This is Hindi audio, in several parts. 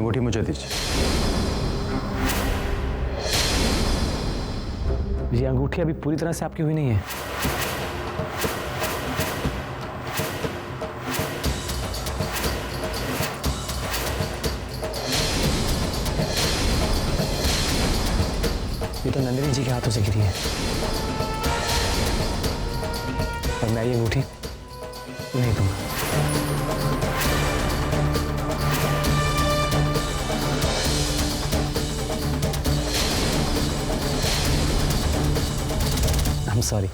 अंगूठी मुझे दीजिए। ये अंगूठी अभी पूरी तरह से आपकी हुई नहीं है। ये तो नंदिनी जी के हाथों से गिरी है और मैं ये अंगूठी नहीं दूंगा। I'm sorry.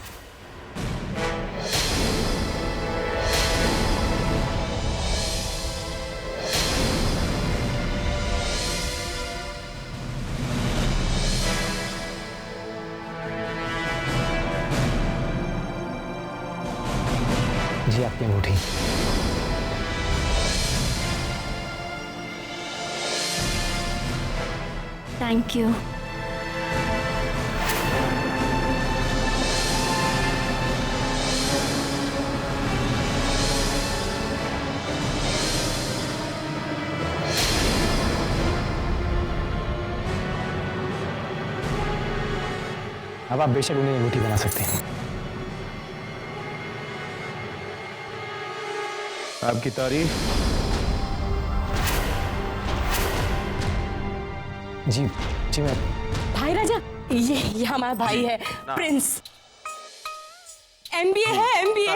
जी आपकी अंगूठी। Thank you. अब आप बेशक उन्हें अंगूठी बना सकते हैं। आपकी तारीफ। जी जी मैं। भाई राजा, ये हमारा भाई है प्रिंस। एमबीए है, एमबीए।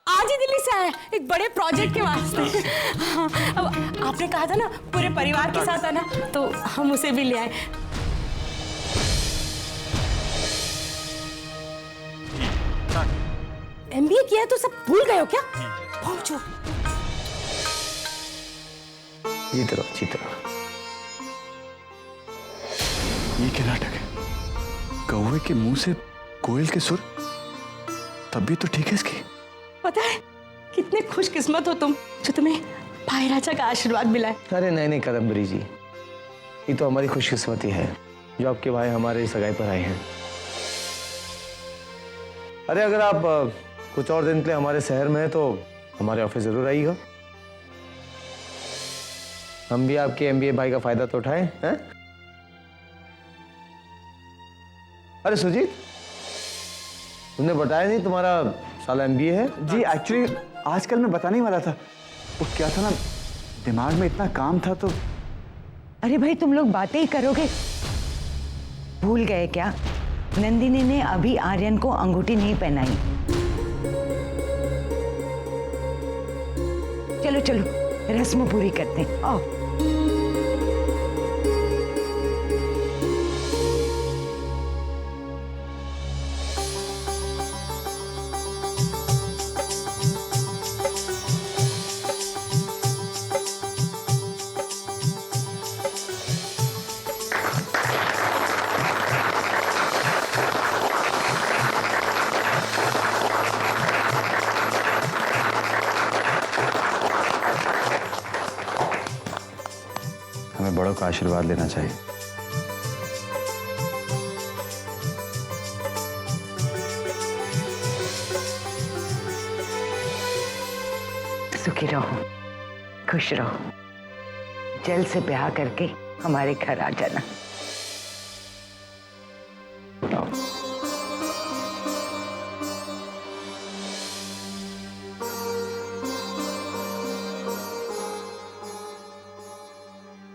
आज ही दिल्ली से आया एक बड़े प्रोजेक्ट के वास्ते। अब आपने कहा था ना पूरे परिवार के साथ आना, तो हम उसे भी ले आए। एमबीए किया है तो सब भूल गए हो क्या? पहुंचो। जीत रहो, जीत रहो। ये क्या नाटक है? कौवे के मुंह से कोयल के सुर। तबीयत तो ठीक है इसकी। पता है कितने खुशकिस्मत हो तुम जो तुम्हें भाई राजा का आशीर्वाद मिला है। अरे नहीं नहीं कादम्बरी जी, ये तो हमारी खुशकिस्मती है जो आपके भाई हमारे सगाई पर आए हैं। अरे अगर आप कुछ और दिन के लिए हमारे शहर में हैं तो हमारे ऑफिस जरूर आइएगा। हम भी आपके एमबीए भाई का फायदा तो उठाएं, हैं? अरे सुजीत, तुमने बताया नहीं तुम्हारा साला एमबीए है? जी एक्चुअली आजकल मैं बताने ही वाला था, वो क्या था ना, दिमाग में इतना काम था तो। अरे भाई तुम लोग बातें ही करोगे, भूल गए क्या? नंदिनी ने अभी आर्यन को अंगूठी नहीं पहनाई। चलो चलो रस्म पूरी करते हैं, आओ। हमें बड़ों का आशीर्वाद लेना चाहिए। सुखी रहो, खुश रहो, जल्द से ब्याह करके हमारे घर आ जाना।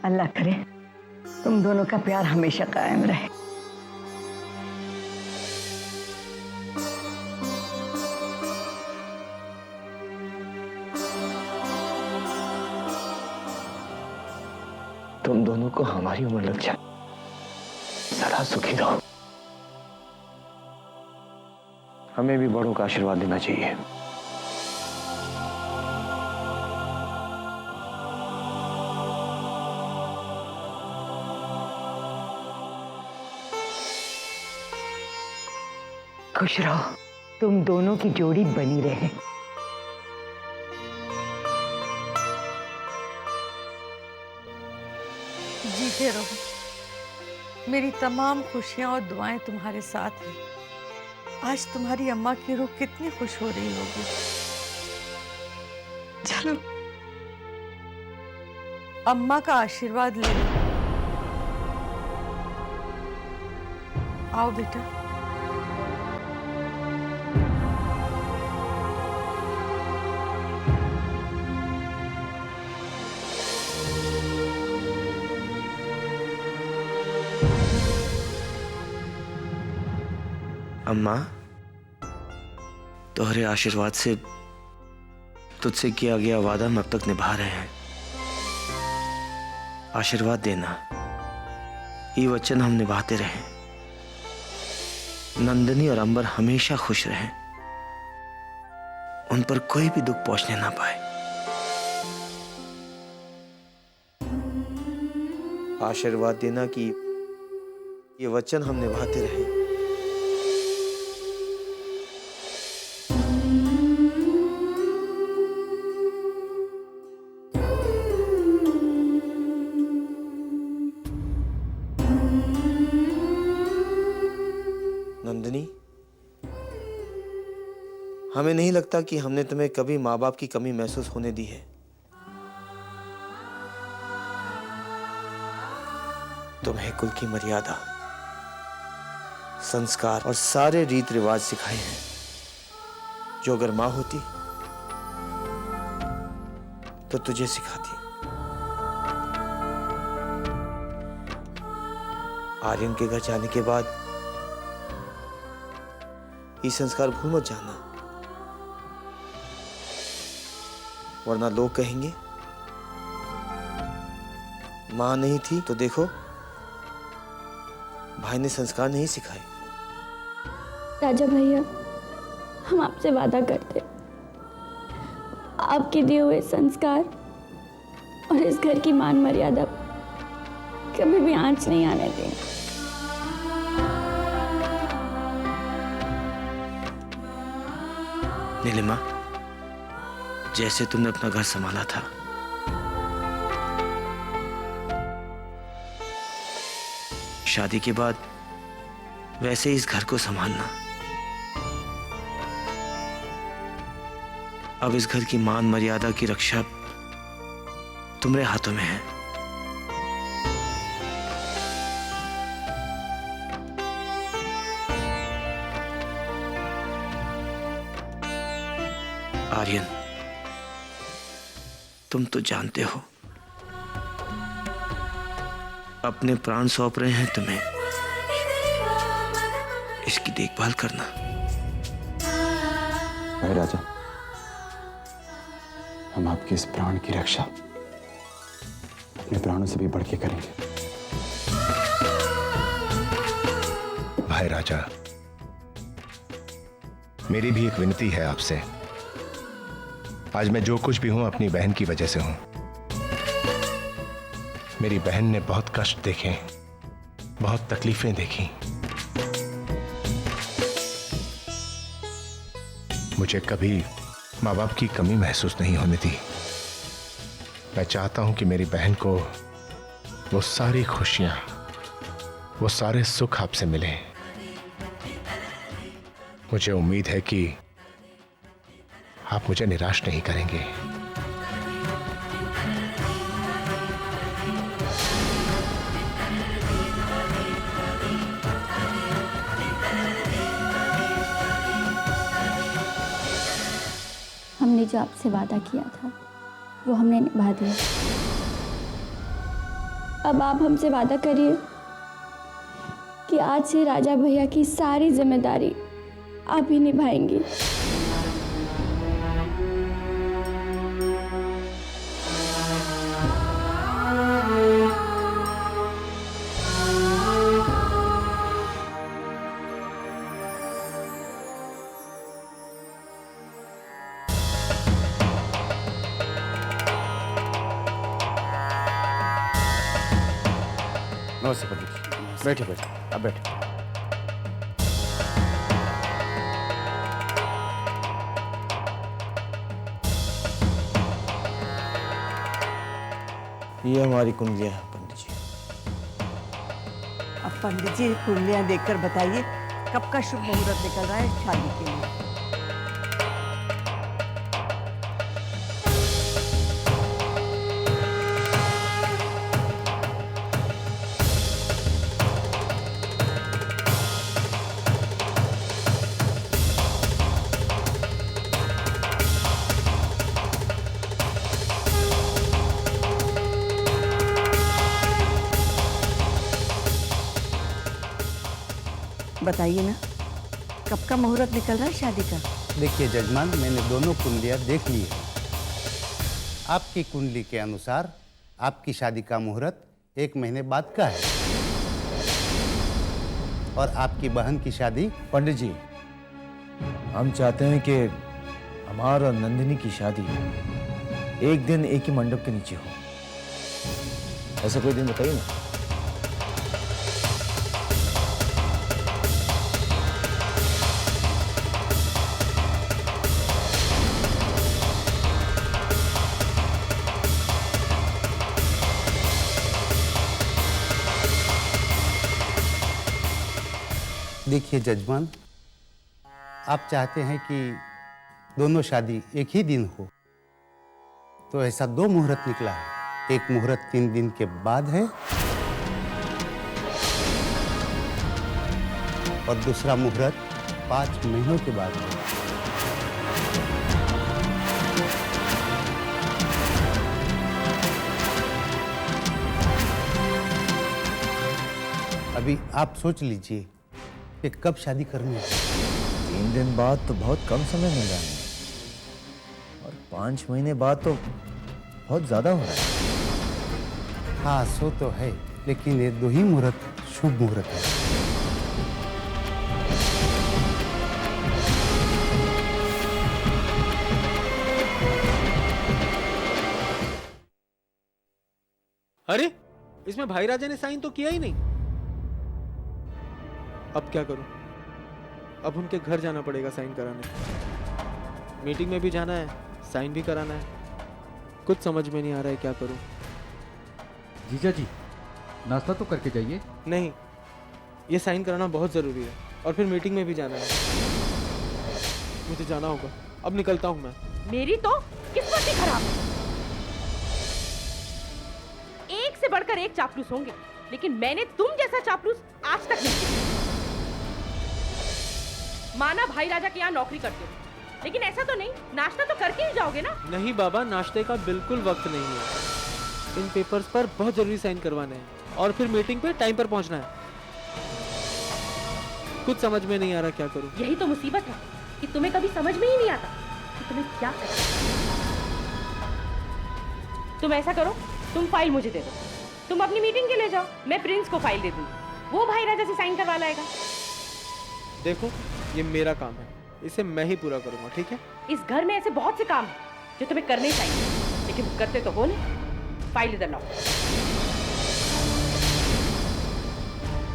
अल्लाह करे तुम दोनों का प्यार हमेशा कायम रहे। तुम दोनों को हमारी उम्र लग जाए, सदा सुखी रहो। हमें भी बड़ों का आशीर्वाद देना चाहिए। खुश रहो, तुम दोनों की जोड़ी बनी रहे। जीते रहो। मेरी तमाम खुशियां और दुआएं तुम्हारे साथ हैं। आज तुम्हारी अम्मा की रूह कितनी खुश हो रही होगी। चलो अम्मा का आशीर्वाद ले लो। आओ बेटा। अम्मा, तोहरे आशीर्वाद से तुझसे किया गया वादा हम अब तक निभा रहे हैं। आशीर्वाद देना, ये वचन हम निभाते रहें। नंदिनी और अंबर हमेशा खुश रहें, उन पर कोई भी दुख पहुंचने ना पाए। आशीर्वाद देना कि ये वचन हम निभाते रहें। नंदिनी, हमें नहीं लगता कि हमने तुम्हें कभी माँ बाप की कमी महसूस होने दी है। तुम्हें कुल की मर्यादा, संस्कार और सारे रीत रिवाज सिखाए हैं जो अगर माँ होती तो तुझे सिखाती। आर्यन के घर जाने के बाद ये संस्कार भूल मत जाना, वरना लोग कहेंगे मां नहीं थी तो देखो भाई ने संस्कार नहीं सिखाए। राजा भैया, हम आपसे वादा करते, आपके दिए हुए संस्कार और इस घर की मान मर्यादा कभी भी आंच नहीं आने देंगे। नीलिमा, जैसे तुमने अपना घर संभाला था, शादी के बाद वैसे ही इस घर को संभालना। अब इस घर की मान मर्यादा की रक्षा तुम्हारे हाथों में है। आर्यन, तुम तो जानते हो अपने प्राण सौंप रहे हैं तुम्हें, इसकी देखभाल करना। भाई राजा, हम आपके इस प्राण की रक्षा अपने प्राणों से भी बढ़ के करेंगे। भाई राजा, मेरी भी एक विनती है आपसे। आज मैं जो कुछ भी हूं अपनी बहन की वजह से हूं। मेरी बहन ने बहुत कष्ट देखे, बहुत तकलीफें देखी। मुझे कभी माँ बाप की कमी महसूस नहीं होने दी। मैं चाहता हूं कि मेरी बहन को वो सारी खुशियां, वो सारे सुख आपसे मिले। मुझे उम्मीद है कि आप मुझे निराश नहीं करेंगे। हमने जो आपसे वादा किया था वो हमने निभा दिया। अब आप हमसे वादा करिए कि आज से राजा भैया की सारी जिम्मेदारी आप ही निभाएंगी। नमस्ते पंडित जी। बैठे बैठे, अब बैठे। ये हमारी कुंडलियां हैं पंडित जी। अब पंडित जी कुंडलियां देखकर बताइए कब का शुभ मुहूर्त निकल रहा है शादी के लिए। बताइए ना, कब का मुहूर्त निकल रहा है शादी का? देखिए जजमान, मैंने दोनों कुंडलियां देख ली है। आपकी कुंडली के अनुसार आपकी शादी का मुहूर्त 1 महीने बाद का है और आपकी बहन की शादी। पंडित जी, हम चाहते हैं कि हमारा और नंदिनी की शादी एक दिन एक ही मंडप के नीचे हो। ऐसा कोई दिन बताइए ना। देखिए जजमान, आप चाहते हैं कि दोनों शादी एक ही दिन हो, तो ऐसा 2 मुहूर्त निकला है। एक मुहूर्त 3 दिन के बाद है और दूसरा मुहूर्त 5 महीनों के बाद है। अभी आप सोच लीजिए कि कब शादी करनी है। 3 दिन बाद तो बहुत कम समय मिल रहा है और 5 महीने बाद तो बहुत ज्यादा हो रहा है। हाँ, सो तो है, लेकिन ये 2 ही मुहूर्त शुभ मुहूर्त है। अरे, इसमें भाई राजा ने साइन तो किया ही नहीं। अब क्या करूं? अब उनके घर जाना पड़ेगा साइन कराने। मीटिंग में भी जाना है, साइन भी कराना है। कुछ समझ में नहीं आ रहा है क्या करूं। जीजा जी, नाश्ता तो करके जाइए। नहीं, ये साइन कराना बहुत जरूरी है और फिर मीटिंग में भी जाना है। मुझे जाना होगा, अब निकलता हूं मैं। मेरी तो किस्मत ही खराब है। एक से बढ़कर एक चापलूस होंगे, लेकिन मैंने तुम जैसा चापलूस आज तक नहीं देखा। माना भाई राजा के यहाँ नौकरी करते हो, लेकिन ऐसा तो नहीं नाश्ता तो करके ही जाओगे ना? नहीं बाबा, नाश्ते का बिल्कुल वक्त नहीं है। इन पेपर्स पर बहुत जरूरी साइन करवाने हैं और फिर मीटिंग पे टाइम पर पहुंचना है। कुछ समझ में नहीं आ रहा क्या करूं। यही तो मुसीबत है कि तुम्हें कभी समझ में ही नहीं आता कि तुम्हें क्या करना। तुम ऐसा करो, तुम फाइल मुझे दे दो, तुम अपनी मीटिंग के लिए जाओ, मैं प्रिंस को फाइल दे दूंगी, वो भाई राजा से साइन करवा लाएगा। देखो, ये मेरा काम है, इसे मैं ही पूरा करूंगा, ठीक है? इस घर में ऐसे बहुत से काम हैं जो तुम्हें करने चाहिए, लेकिन करते तो हो नहीं। फाइल इधर लाओ।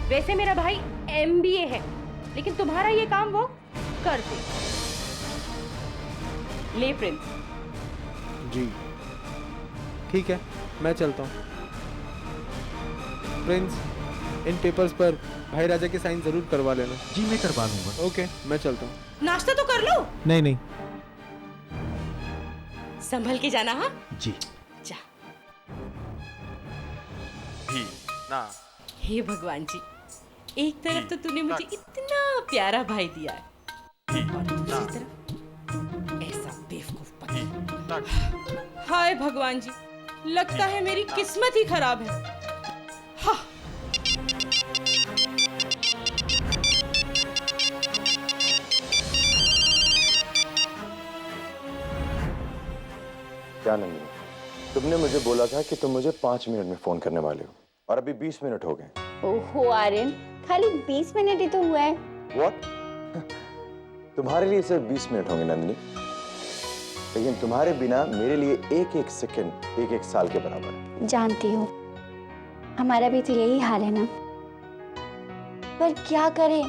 वैसे मेरा भाई MBA है, लेकिन तुम्हारा ये काम वो कर दे। ले प्रिंस। जी ठीक है, मैं चलता हूँ। प्रिंस, इन पेपर्स पर भाई राजा के साइन जरूर करवा लेना। जी मैं करवा लूंगा। ओके, मैं चलता हूँ। नाश्ता तो कर लो। नहीं नहीं, संभल के जाना। हाँ जी। जा। भी ना। हे भगवान जी, एक तरफ तो तूने मुझे इतना प्यारा भाई दिया है और दूसरी तरफ ऐसा बेवकूफ पति। हाय भगवान जी, लगता है मेरी किस्मत ही खराब है। हाँ। क्या नंदिनी, तुमने मुझे बोला था कि तुम मुझे 5 मिनट में फोन करने वाले हो और अभी 20 मिनट हो गए। ओहो आर्यन, खाली 20 मिनट ही तो हुआ है। What? तुम्हारे लिए सिर्फ 20 मिनट होंगे नंदिनी, लेकिन तुम्हारे बिना मेरे लिए एक एक सेकंड एक एक साल के बराबर है। जानती हूँ, हमारा भी तो यही हाल है ना। पर क्या करें,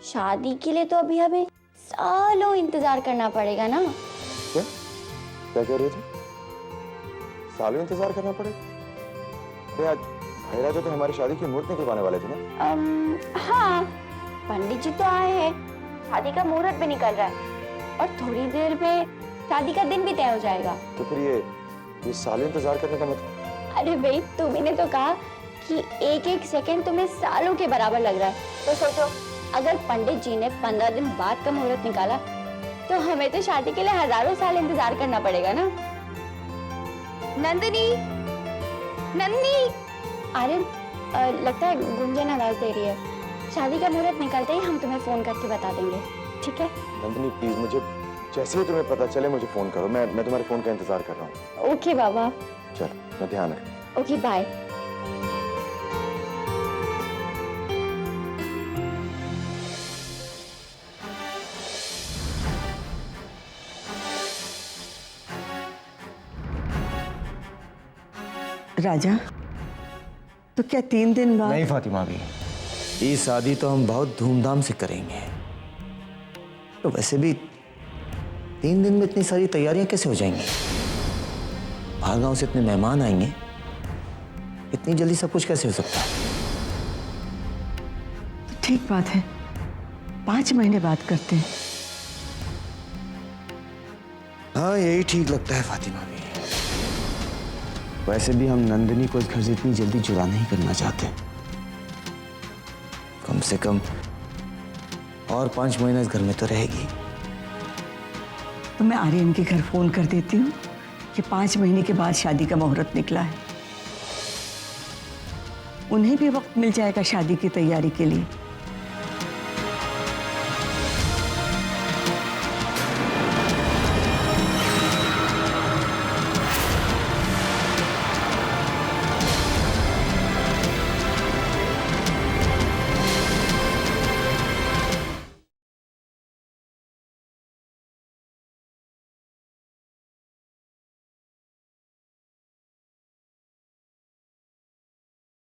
शादी के लिए तो अभी हमें सालों इंतजार करना पड़ेगा ना। क्या क्या कह रही थी? सालों इंतजार करना पड़ेगा? आज भाई राजा तो हमारी शादी की मुहूर्त निकलवाने वाले थे ना? हाँ, पंडित जी तो आए हैं, शादी का मुहूर्त भी निकल रहा है और थोड़ी देर में शादी का दिन भी तय हो जाएगा। तो फिर ये सालों इंतजार करने का मतलब? अरे भाई, तुम्ही ने तो कहा कि एक एक सेकंड तुम्हें सालों के बराबर लग रहा है, तो सोचो अगर पंडित जी ने 15 दिन बाद का मुहूर्त निकाला तो हमें तो शादी के लिए हजारों साल इंतजार करना पड़ेगा ना। नंदिनी, नंदिनी। अरे लगता है गुंजन आवाज दे रही है, शादी का मुहूर्त निकलते ही हम तुम्हें फोन करके बता देंगे, ठीक है? नंदिनी प्लीज, मुझे जैसे ही तुम्हें पता चले मुझे फोन करो। मैं तुम्हारे फोन का इंतजार कर रहा हूँ। ओके बाबा। चलो, मैं ध्यान रख। Okay bye. राजा, तो क्या 3 दिन बाद? नहीं फातिमा भी, ये शादी तो हम बहुत धूमधाम से करेंगे। तो वैसे भी 3 दिन में इतनी सारी तैयारियां कैसे हो जाएंगी? बाहर गांव से इतने मेहमान आएंगे, इतनी जल्दी सब कुछ कैसे हो सकता है? तो ठीक बात है, 5 महीने बाद करते हैं। हाँ, यही ठीक लगता है फातिमा भी। वैसे भी हम नंदिनी को इस घर से इतनी जल्दी जुदा नहीं करना चाहते। कम से कम और 5 महीने इस घर में तो रहेगी। तो मैं आर्यन के घर फोन कर देती हूँ कि 5 महीने के बाद शादी का मुहूर्त निकला है। उन्हें भी वक्त मिल जाएगा शादी की तैयारी के लिए।